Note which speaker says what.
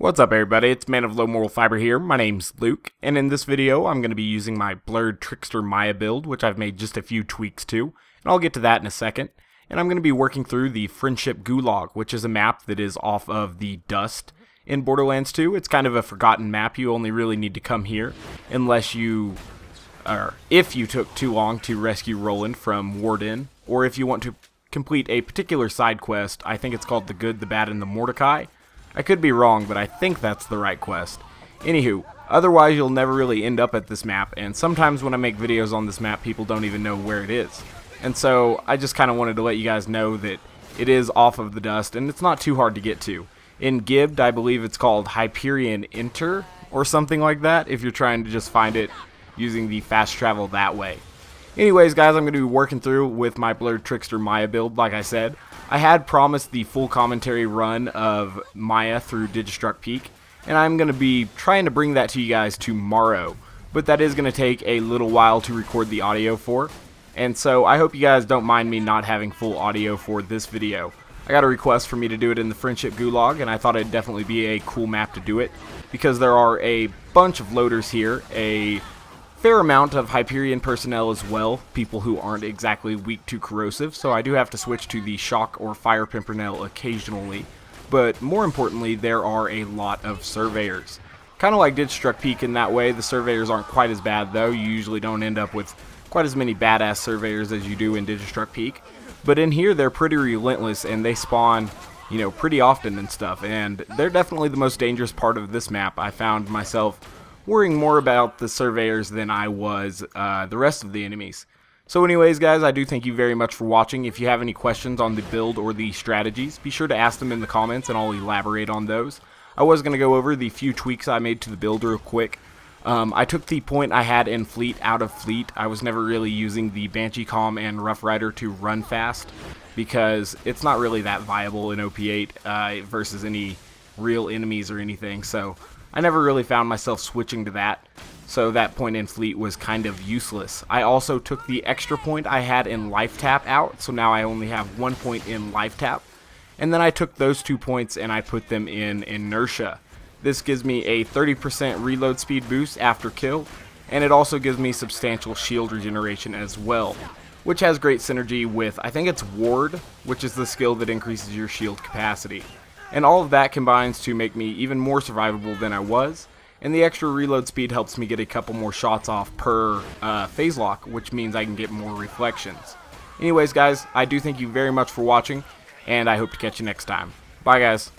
Speaker 1: What's up everybody, it's Man of Low Moral Fiber here. My name's Luke, and in this video I'm going to be using my blurred Trickster Maya build, which I've made just a few tweaks to, and I'll get to that in a second. And I'm going to be working through the Friendship Gulag, which is a map that is off of the Dust in Borderlands 2. It's kind of a forgotten map. You only really need to come here unless you, or if you took too long to rescue Roland from Warden, or if you want to complete a particular side quest. I think it's called The Good, the Bad, and the Mordecai. I could be wrong, but I think that's the right quest. Anywho, otherwise you'll never really end up at this map, and sometimes when I make videos on this map, people don't even know where it is. And so I just kind of wanted to let you guys know that it is off of the Dust, and it's not too hard to get to. In Gibbed, I believe it's called Hyperion Enter, or something like that, if you're trying to just find it using the fast travel that way. Anyways, guys, I'm going to be working through with my blurred Trickster Maya build, like I said. I had promised the full commentary run of Maya through Digistruct Peak, and I'm going to be trying to bring that to you guys tomorrow, but that is going to take a little while to record the audio for, and so I hope you guys don't mind me not having full audio for this video. I got a request for me to do it in the Friendship Gulag, and I thought it'd definitely be a cool map to do it, because there are a bunch of loaders here, a fair amount of Hyperion personnel as well, people who aren't exactly weak to corrosive, so I do have to switch to the shock or fire Pimpernel occasionally, but more importantly there are a lot of surveyors. Kind of like Digistruct Peak in that way. The surveyors aren't quite as bad though. You usually don't end up with quite as many badass surveyors as you do in Digistruct Peak, but in here they're pretty relentless and they spawn, you know, pretty often and stuff, and they're definitely the most dangerous part of this map. I found myself worrying more about the surveyors than I was the rest of the enemies. So anyways, guys, I do thank you very much for watching. If you have any questions on the build or the strategies, be sure to ask them in the comments and I'll elaborate on those. I was going to go over the few tweaks I made to the build real quick. I took the point I had in Fleet out of Fleet. I was never really using the Banshee Calm and Rough Rider to run fast because it's not really that viable in OP8 versus any real enemies or anything, so I never really found myself switching to that, so that point in Fleet was kind of useless. I also took the extra point I had in Life Tap out, so now I only have 1 point in Life Tap. And then I took those 2 points and I put them in Inertia. This gives me a 30% reload speed boost after kill, and it also gives me substantial shield regeneration as well, which has great synergy with, I think it's Ward, which is the skill that increases your shield capacity. And all of that combines to make me even more survivable than I was, and the extra reload speed helps me get a couple more shots off per phase lock, which means I can get more reflections. Anyways, guys, I do thank you very much for watching, and I hope to catch you next time. Bye, guys.